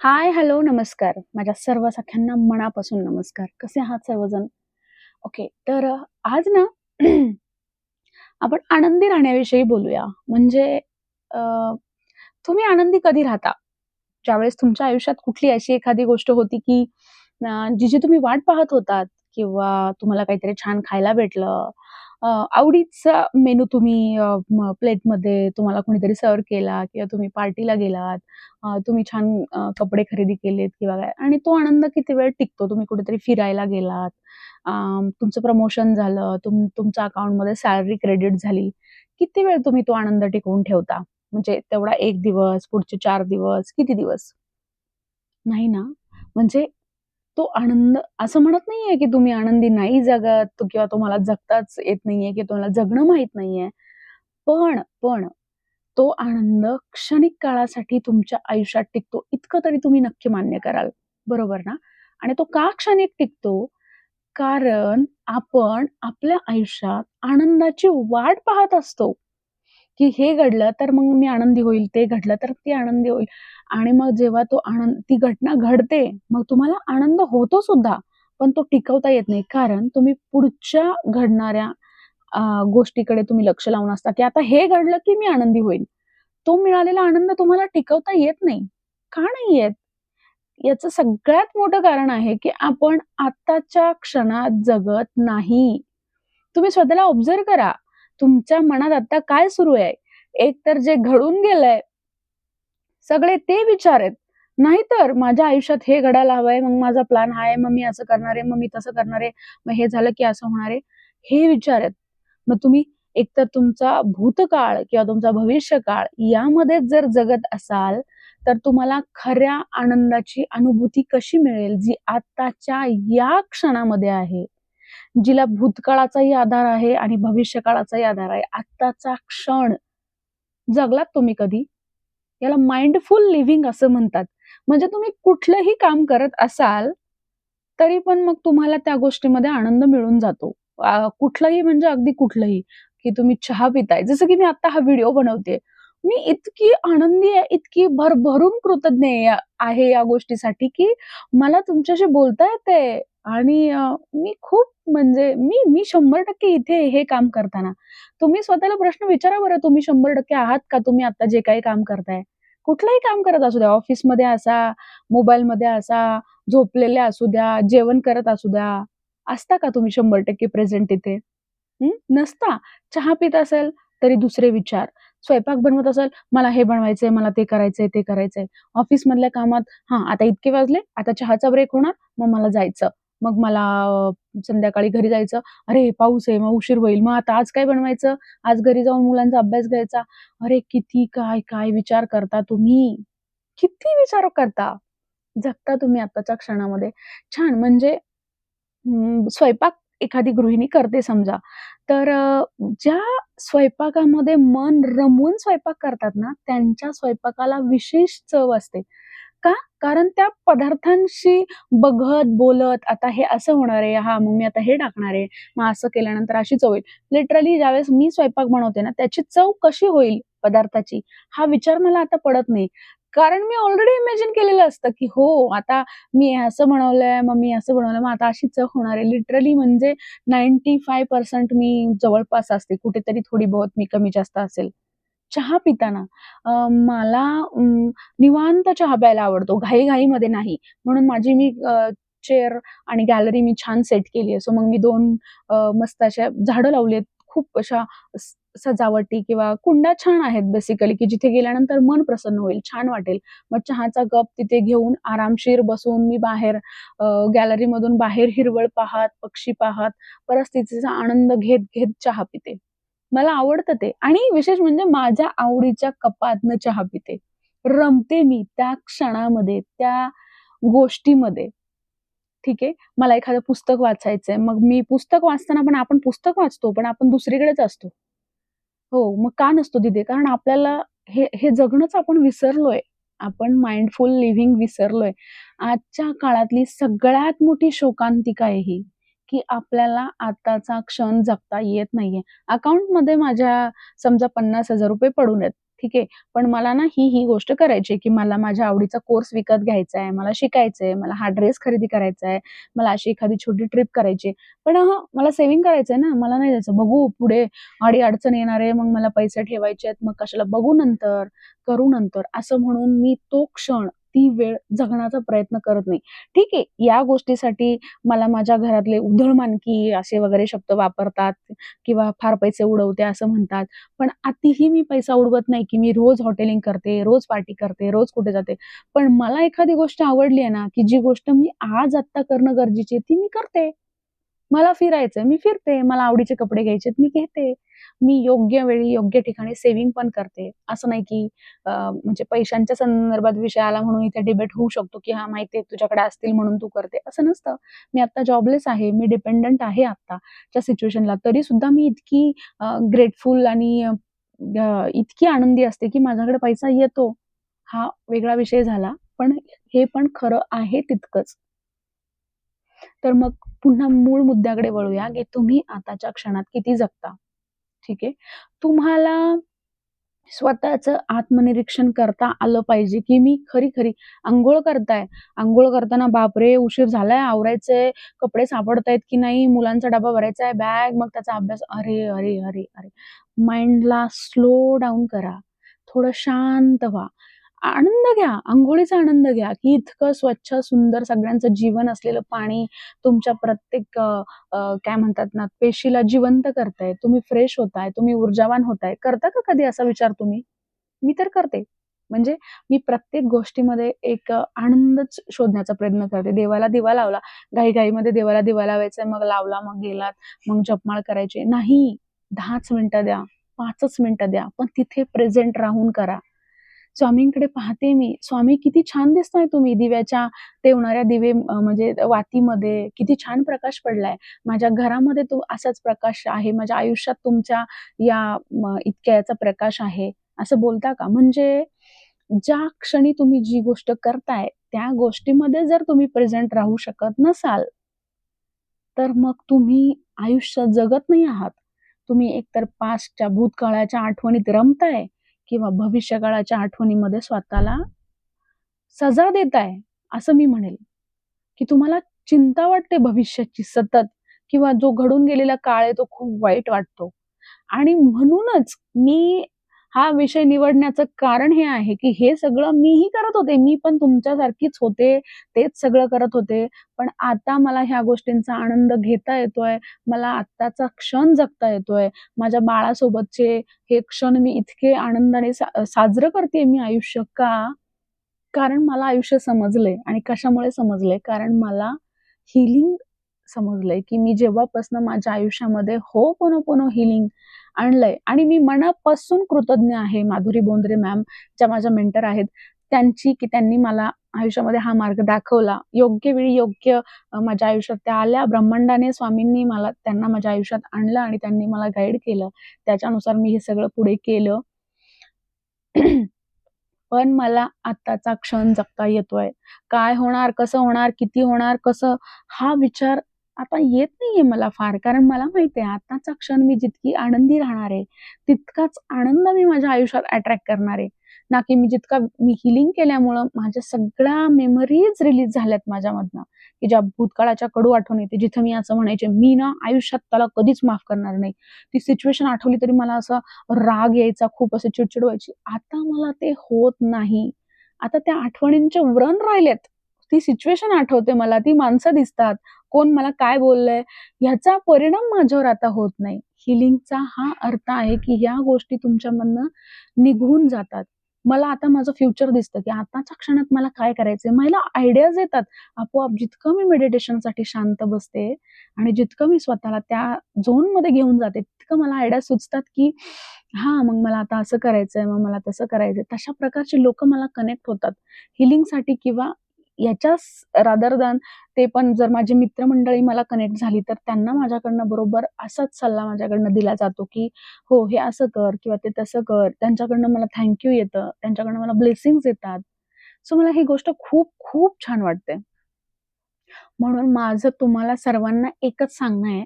हाय, hello, नमस्कार. माझ्या सर्व सख्यांना मनापासून नमस्कार. कसे आहात सर्वजण? ओके. तर आज ना आपण आनंदी राहण्याविषयी बोलूया. म्हणजे अ, तुम्ही आनंदी कधी राहता? ज्यावेळेस तुमच्या आयुष्यात कुठली अशी एखादी गोष्ट होती, की जिची तुम्ही वाट पाहत होतात किंवा तुम्हाला काहीतरी छान खायला भेटलं, आवडीचा मेनू तुम्ही प्लेटमध्ये तुम्हाला कोणीतरी सर्व्ह केला किंवा तुम्ही पार्टीला गेलात, तुम्ही छान कपडे खरेदी केलेत किंवा काय आणि तो आनंद किती वेळ टिकतो. तुम्ही कुठेतरी फिरायला गेलात, अ, तुमचं प्रमोशन झालं, तुमच्या अकाउंटमध्ये सॅलरी क्रेडिट झाली. किती वेळ तुम्ही तो आनंद टिकवून ठेवता? म्हणजे तेवढा 1 दिवस, पुढचे 4 दिवस, किती दिवस? नाही ना. म्हणजे तो आनंद असं म्हणत नाहीये, की तुम्ही आनंदी नाही जगत किंवा तुम्हाला जगताच येत नाहीये किंवा तुम्हाला जगणं माहीत नाहीये. पण तो आनंद क्षणिक काळासाठी तुमच्या आयुष्यात टिकतो, इतकं तरी तुम्ही नक्की मान्य कराल. बरोबर ना? आणि तो का क्षणिक टिकतो? कारण आपण आपल्या आयुष्यात आनंदाची वाट पाहत असतो, की हे घडलं तर मग मी आनंदी होईल, ते घडलं तर ती आनंदी होईल आणि मग जेव्हा ती घटना घडते, मग तुम्हाला आनंद होतो सुद्धा, पण तो टिकवता येत नाही. कारण तुम्ही पुढच्या घडणाऱ्या अ, गोष्टीकडे तुम्ही लक्ष लावून असता, की आता हे घडलं की मी आनंदी होईल. तो मिळालेला आनंद तुम्हाला टिकवता येत नाही. का नाही येत? याचं सगळ्यात मोठं कारण आहे, की आपण आत्ताच्या क्षणात जगत नाही. तुम्ही स्वतःला ऑब्झर्व्ह करा. तुमच्या मनात आता काय सुरू आहे? एक तर जे घडून गेलंय, सगळे ते विचार आहेत. नाहीतर माझ्या आयुष्यात हे घडायला हवंय, मग माझा प्लॅन हा आहे, मग मी असं करणार आहे, मग मी तसं करणार आहे, मग हे झालं की असं होणार आहे. हे विचार आहेत. मग तुम्ही एकतर तुमचा भूतकाळ किंवा तुमचा भविष्यकाळ यामध्येच जर जगत असाल, तर तुम्हाला खऱ्या आनंदाची अनुभूती कशी मिळेल, जी आत्ताच्या या क्षणामध्ये आहे. जिला भूतकाळाचाही आधार आहे आणि भविष्यकाळाचाही आधार आहे. आत्ताचा क्षण जगलात तुम्ही कधी? याला माइंडफुल लिव्हिंग असं म्हणतात. म्हणजे तुम्ही कुठलंही काम करत असाल, तरी पण मग तुम्हाला त्या गोष्टीमध्ये आनंद मिळून जातो. कुठलंही म्हणजे अगदी कुठलंही, की तुम्ही चहा पिताय. जसं की मी आता हा व्हिडिओ बनवतेय. मी इतकी आनंदी आहे, इतकी भरभरून कृतज्ञ आहे या गोष्टीसाठी, की मला तुमच्याशी बोलता येतंय आणि मी खूप म्हणजे मी मी 100% इथे हे काम करताना. तुम्ही स्वतःला प्रश्न विचारा बरं, तुम्ही 100% आहात का तुम्ही आता जे काही काम करताय? कुठलंही काम करत असू द्या, ऑफिसमध्ये असा, मोबाईलमध्ये असा, झोपलेले असू द्या, जेवण करत असू द्या, असता का तुम्ही 100% प्रेझेंट तिथे? नसता. चहा पीत असेल, तरी दुसरे विचार. स्वयंपाक बनवत असेल, मला हे बनवायचंय, मला ते करायचंय, ते करायचंय. ऑफिसमधल्या कामात, हां, आता इतके वाजले, आता चहाचा ब्रेक होणार, मग मला जायचं. मग मला संध्याकाळी घरी जायचं. अरे, पाऊस आहे, मग उशीर होईल. मग आता आज काय बनवायचं? आज घरी जाऊन मुलांचा अभ्यास घ्यायचा. अरे, किती काय-काय विचार करता तुम्ही? किती विचार करता? जगता तुम्ही आत्ताच्या क्षणामध्ये. छान म्हणजे स्वयंपाक एखादी गृहिणी करते समजा, तर ज्या स्वयंपाकामध्ये मन रमवून स्वयंपाक करतात ना, त्यांच्या स्वयंपाकाला विशेष चव असते. का? कारण त्या पदार्थांशी बघत, बोलत, आता हे असं होणार आहे, हां, मग मी आता हे टाकणार आहे, मग असं केल्यानंतर अशी चव येईल. लिटरली ज्यावेळेस मी स्वयंपाक बनवते ना, त्याची चव कशी होईल पदार्थाची, हा विचार मला आता पडत नाही. कारण मी ऑलरेडी इमॅजिन केलेलं असतं, की हो, आता मी हे असं बनवलंय, मग मी असं बनवलंय, मग आता अशी चव होणार आहे. लिटरली म्हणजे 95% मी जवळपास असते. कुठेतरी थोडी बहुत मी कमी-जास्त असेल. चहा पिताना मला निवांत चहा प्यायला आवडतो, घाई-घाईमध्ये नाही. म्हणून माझी मी चेअर आणि गॅलरी मी छान सेट केली आहे. सो मग मी 2 मस्त अशा झाडं लावली आहेत. खूप अशा सजावटी किंवा कुंड्या छान आहेत बेसिकली, की जिथे गेल्यानंतर मन प्रसन्न होईल, छान वाटेल. मग चहाचा कप तिथे घेऊन आरामशीर बसून मी बाहेर गॅलरीमधून बाहेर हिरवळ पाहत, पक्षी पाहत, परिस्थितीचा आनंद घेत-घेत चहा पिते. मला आवडतं ते आणि विशेष म्हणजे माझ्या आवडीच्या कपातनं चहा पिते. रमते मी त्या क्षणामध्ये, त्या गोष्टीमध्ये. ठीक आहे. मला एखादं पुस्तक वाचायचंय. मग मी पुस्तक वाचताना पण आपण पुस्तक वाचतो, पण आपण दुसरीकडेच असतो. हो, मग का नसतो तिथे? कारण आपल्याला हे जगणंच आपण विसरलोय. आपण माइंडफुल लिव्हिंग विसरलोय. आजच्या काळातली सगळ्यात मोठी शोकांतिका आहे ही, की आपल्याला आताचा क्षण जगता येत नाहीये. अकाउंटमध्ये माझ्या समजा ₹50,000 पडून आहेत. ठीक आहे. पण मला ना ही गोष्ट करायची आहे, की मला माझ्या आवडीचा कोर्स विकत घ्यायचा आहे, मला शिकायचं आहे, मला हा ड्रेस खरेदी करायचा आहे, मला अशी एखादी छोटी ट्रिप करायची आहे. पण मला सेव्हिंग करायचं आहे ना, मला नाही जायचं. बघू पुढे अडी-अडचण येणार आहे, मग मला पैसे ठेवायचे आहेत, मग कशाला बघू नंतर, करू नंतर, असं म्हणून मी तो क्षण, ती वेळ जगण्याचा प्रयत्न करत नाही. ठीक आहे, या गोष्टीसाठी मला माझ्या घरातले उधळमानकी असे वगैरे शब्द वापरतात किंवा फार पैसे उडवते असं म्हणतात. पण अतिही मी पैसा उडवत नाही, की मी रोज हॉटेलिंग करते, रोज पार्टी करते, रोज कुठे जाते. पण मला एखादी गोष्ट आवडली आहे ना, की जी गोष्ट मी आज आत्ता करणं गरजेची आहे, ती मी करते. मला फिरायचंय, मी फिरते. मला आवडीचे कपडे घ्यायचेत, मी घेते. मी योग्य वेळी, योग्य ठिकाणी सेव्हिंग पण करते. असं नाही, की म्हणजे पैशांच्या संदर्भात विषय आला म्हणून इथे डिबेट होऊ शकतो, की "हां, माहिती आहे तुझ्याकडे असतील म्हणून तू करते." असं नसतं. मी आता जॉबलेस आहे. मी डिपेंडंट आहे आत्ताच्या सिच्युएशनला. तरीसुद्धा मी इतकी ग्रेटफुल आणि इतकी आनंदी असते, की माझ्याकडे पैसा येतो. हा वेगळा विषय झाला. पण हे पण खरं आहे तितकंच. तर मग पुन्हा मूळ मुद्द्याकडे वळूया, की तुम्ही आताच्या क्षणात किती जगता, ठीक आहे. तुम्हाला स्वतःचं आत्मनिरीक्षण करता आलं पाहिजे, की मी खरी-खरी अंघोळ करताय, अंघोळ करताना बापरे! उशीर झालाय, आवरायचंय, कपडे सापडतायत की नाही, मुलांचा डबा भरायचा आहे, बॅग, मग त्याचा अभ्यास. अरे, अरे, अरे, अरे! माइंडला स्लो डाउन करा. थोडं शांत व्हा. आनंद घ्या, अंघोळीचा आनंद घ्या, की इतकं स्वच्छ, सुंदर सगळ्यांचं जीवन असलेलं पाणी तुमच्या प्रत्येक काय म्हणतात ना, पेशीला जिवंत करतंय. तुम्ही फ्रेश होताय, तुम्ही ऊर्जावान होताय. करता का कधी असा विचार तुम्ही? मी तर करते. म्हणजे मी प्रत्येक गोष्टीमध्ये एक आनंदच शोधण्याचा प्रयत्न करते. देवाला दिवा लावला, घाई-घाईमध्ये देवाला दिवा लावायचा मग लावला, मग गेलात, मग जपमाळ करायची. नाही, 10च मिनिटं द्या, 5च मिनिटं द्या, पण तिथे प्रेझेंट राहून करा. स्वामींकडे पाहते मी. स्वामी किती छान दिसताय तुम्ही दिव्याच्या तेवणाऱ्या दिवे म्हणजे वातीमध्ये किती छान प्रकाश पडलाय. माझ्या घरामध्ये तो असाच प्रकाश आहे. माझ्या आयुष्यात तुमच्या या इतक्या याचा प्रकाश आहे. असं बोलता का? म्हणजे ज्या क्षणी तुम्ही जी गोष्ट करताय, त्या गोष्टीमध्ये जर तुम्ही प्रेझेंट राहू शकत नसाल, तर मग तुम्ही आयुष्य जगत नाही आहात. तुम्ही एकतर पास्टच्या भूतकाळाच्या आठवणीत रमताय किंवा भविष्यकाळाच्या आठवणीमध्ये स्वतःला सजा देताय, असं मी म्हणेल, की तुम्हाला चिंता वाटते भविष्याची सतत किंवा जो घडून गेलेला काळ आहे तो खूप वाईट वाटतो. आणि म्हणूनच मी हा विषय निवडण्याचं कारण हे आहे, की हे सगळं मीही करत होते. मी पण तुमच्यासारखीच होते. तेच सगळं करत होते. पण आता मला ह्या गोष्टींचा आनंद घेता येतोय. मला आत्ताचा क्षण जगता येतोय. माझ्या बाळासोबतचे हे क्षण मी इतके आनंदाने साजरं करतेय मी आयुष्य. का? कारण मला आयुष्य समजलंय आणि कशामुळे समजलंय? कारण मला हीलिंग समजलंय, की मी जेव्हापासून माझ्या आयुष्यामध्ये होपोनोपोनो हीलिंग आणलंय आणि मी मनापासून कृतज्ञ आहे माधुरी बोंद्रे मॅम, ज्या माझ्या मेंटर आहेत, त्यांची, की त्यांनी मला आयुष्यामध्ये हा मार्ग दाखवला. योग्य वेळी योग्य माझ्या आयुष्यात त्या आल्या. ब्रह्मांडाने, स्वामींनी त्यांना माझ्या आयुष्यात आणलं आणि त्यांनी मला गाईड केलं. त्याच्यानुसार मी हे सगळं पुढे केलं. पण मला आत्ताचा क्षण जगता येतोय. काय होणार, कसं होणार, किती होणार, कसं, हा विचार आता येत नाहीये मला फार. कारण मला माहिती आहे आत्ताचा क्षण मी जितकी आनंदी राहणार आहे, तितकाच आनंद मी माझ्या आयुष्यात अट्रॅक्ट करणार आहे. ना की मी हीलिंग केल्यामुळं माझ्या सगळ्या मेमरीज रिलीज झाल्यात माझ्यामधनं, की ज्या भूतकाळाच्या कडू आठवणी येते, जिथं मी असं म्हणायचे, मी ना आयुष्यात त्याला कधीच माफ करणार नाही. ती सिच्युएशन आठवली तरी मला असं राग यायचा, खूप अशी चिडचिड व्हायची. आता मला ते होत नाही. आता त्या आठवणींचे व्रण राहिलेत. ती सिच्युएशन आठवते मला, ती माणसं दिसतात, कोण मला काय बोललंय, ह्याचा परिणाम माझ्यावर आता होत नाही. हीलिंगचा हा अर्थ आहे, की ह्या गोष्टी तुमच्यामधनं निघून जातात. मला आता माझं फ्युचर दिसतं, की आताच्या क्षणात मला काय करायचंय. मला आयडियाज येतात आपोआप. जितकं मी मेडिटेशनसाठी शांत बसते आणि जितकं मी स्वतःला त्या झोनमध्ये घेऊन जाते, तितकं मला आयडिया सुचतात, की हां, मग मला आता असं करायचंय, मग मला तसं करायचंय. तशा प्रकारची लोकं मला कनेक्ट होतात हीलिंगसाठी किंवा याच्याच रादर दॅन ते पण जर माझी मित्रमंडळी मला कनेक्ट झाली, तर त्यांना माझ्याकडनं बरोबर असाच सल्ला माझ्याकडनं दिला जातो, की "हो, हे असं कर किंवा ते तसं कर." त्यांच्याकडनं मला थँक यू येतं, त्यांच्याकडनं मला ब्लेसिंग्ज येतात. सो मला ही गोष्ट खूप, खूप छान वाटते. म्हणून माझं तुम्हाला सर्वांना एकच सांगणं आहे,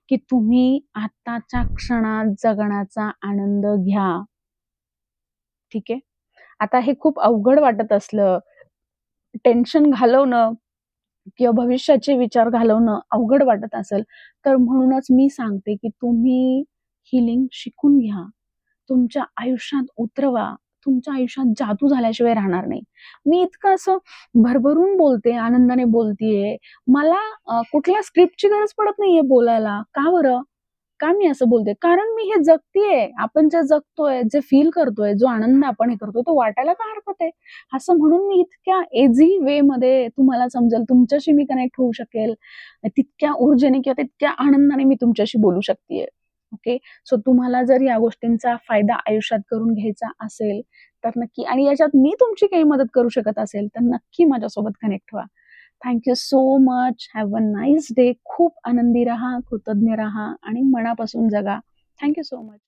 की तुम्ही आत्ताच्या क्षणात जगण्याचा आनंद घ्या. ठीक आहे. आता हे खूप अवघड वाटत असलं, टेन्शन घालवणं किंवा भविष्याचे विचार घालवणं अवघड वाटत असेल, तर म्हणूनच मी सांगते, की तुम्ही हीलिंग शिकून घ्या. तुमच्या आयुष्यात उतरवा. तुमच्या आयुष्यात जादू झाल्याशिवाय राहणार नाही. मी इतकं असं भरभरून बोलते, आनंदाने बोलतीये. मला कुठल्या स्क्रिप्टची गरज पडत नाहीये बोलायला. का बरं? का मी असं बोलते? कारण मी हे जगतीये. आपण जे जगतोय, जे फील करतोय, जो आनंद आपण हे करतोय, तो वाटायला काय हरकत आहे? असं म्हणून मी इतक्या ईझी वेमध्ये तुम्हाला समजेल, तुमच्याशी मी कनेक्ट होऊ शकेल. तितक्या ऊर्जेने किंवा तितक्या आनंदाने मी तुमच्याशी बोलू शकतेय. ओके. सो तुम्हाला जर या गोष्टींचा फायदा आयुष्यात करून घ्यायचा असेल, तर नक्की आणि याच्यात मी तुमची काही मदत करू शकत असेल, तर नक्की माझ्यासोबत कनेक्ट व्हा. Thank you so much. Have a nice day. खूप आनंदी राहा, कृतज्ञ राहा आणि मनापासून जगा. Thank you so much.